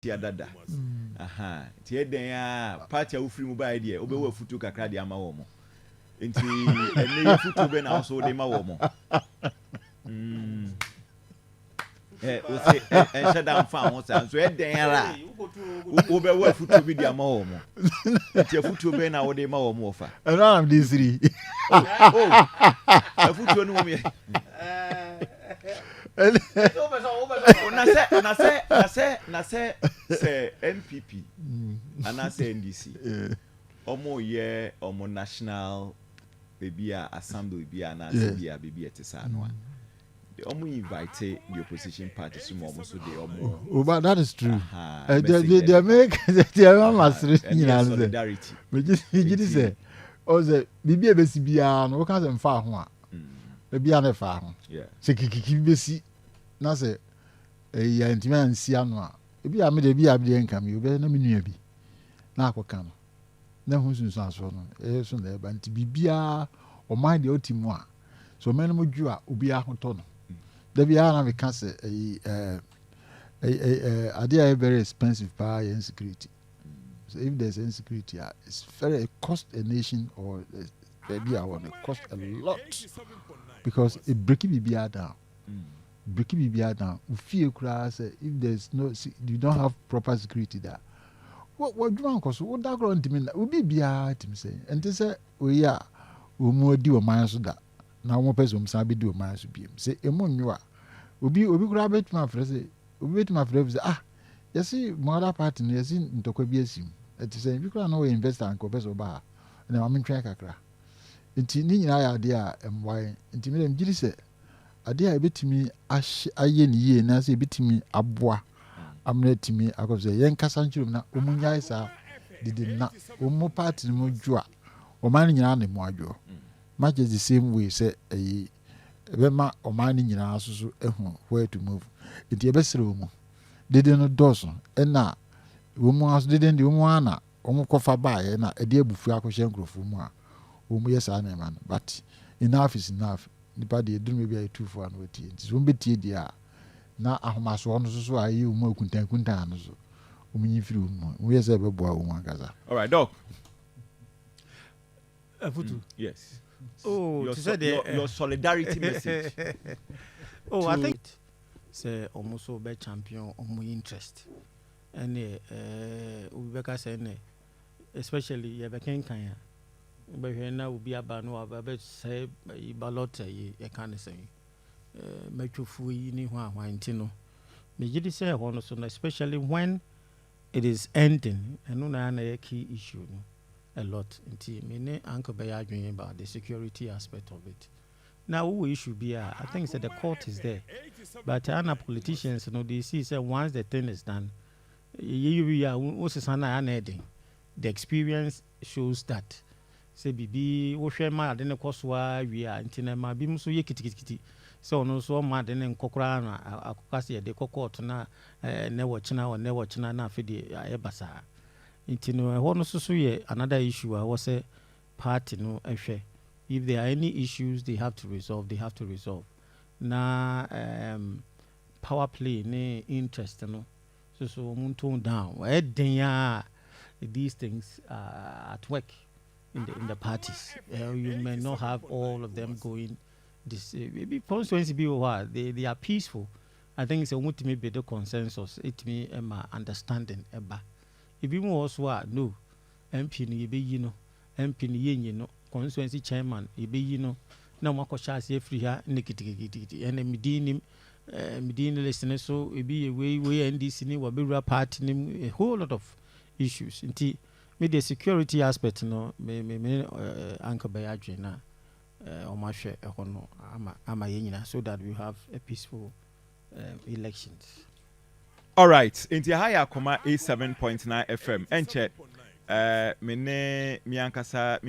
dada tie den ya party a ufiri mu ba ide obewa futu kakra de ama wo mo nti ene futu be na so de ma wo mo o se en down fa ho sa so den ara obewa futu bi de ama wo mo nti futu be na wo de ma wo mo fa am this three futu no mo na say NPP and I say NDC omo ye omo national baby assembly be and I say baby etisa no the omo invite the opposition parties to omo so they omo oh but that is true they make they master solidarity we just say o say baby ebesi bia no we can say mfa ho a baby na fa ho se kikiki besi na say ya ntimi ansi ano a ebi a me de bi a bi enka me obe na me nua bi na akoka no na hu sunsun aso no so na eba nti bibia o mind de otimu a so me no modwu a obi a hoto no da bia na me ka se ade are very expensive power insecurity. So if there's insecurity it's very cost a nation or maybe I want to cost a lot because it break bibia down. Break bibia down. Fear class if there's no you don't have proper security there. What do you cause what that ground to me will be bia to me say and they say we are more do a man so that now one person sabi do a man so be say emo nwa obi grab it my friend say obi to my friend say you see mother party you see ntokwa bi asim it say you can no investor and ko person ba na am ntwa kakra nti ni nyina ya de a emwan nti me dem giri say ade a ebetimi aye ni ye na say ebetimi aboa amna timi akose yen kasa nchirum na omunyai sa didi na omu party ni modwa o man nyina na mu adwo much the same way say ebema o man nyina asusu ehu where to move it ebesere omu didi no doso na omu asu didi ndi omu ana omu kofa ba ye na ede ebufu akohye nkrofo mu a omu yesa na man but enough is enough nipa de eduru me bia 2 for an wetie nti omu betie dia na ahomaso no so ayi omu akuntan no so omu nyifiri omu we yesa beboa omu agaza. All right doc yes your solidarity message. I think say almost so be champion omu interest and we be ka say especially ye be kenkan ya be hwe na obi aba no aba say ballot ye kan say metwofu yi ni ho ahwanti no me gidi say ho no so especially when it is ending and no na key issue no a lot until me ne anko be adwen about the security aspect of it. Now who issue be I think that the court is there but ana politicians you know they see say once the thing is done the experience shows that say bibi wo hwe ma ade ne kosoa wi a ntina ma bi mso ye kitikiti so no so ma ade ne nkokora na akokase de kokot na ne wo china na afide e basa ntino ho no so ye another issue a was say party no ehwe if there are any issues they have to resolve na power play ne interest no so mun tone down these things at work in the parties. You may not have all of them going this maybe constituency be what they are peaceful. I think it's a ultimate better consensus it me understanding eba if you also no MP ni be MP ni yenye no constituency chairman be na makosha ase free ha nikiti ene medini listen so e be way NDC ni wa be party ni a whole lot of issues nti me the security aspect no me anchor by adwena o ma hwe e ho no ama yenyina so that we have a peaceful elections. All right inti higher Akoma 87.9 FM enche me ne mi ankasa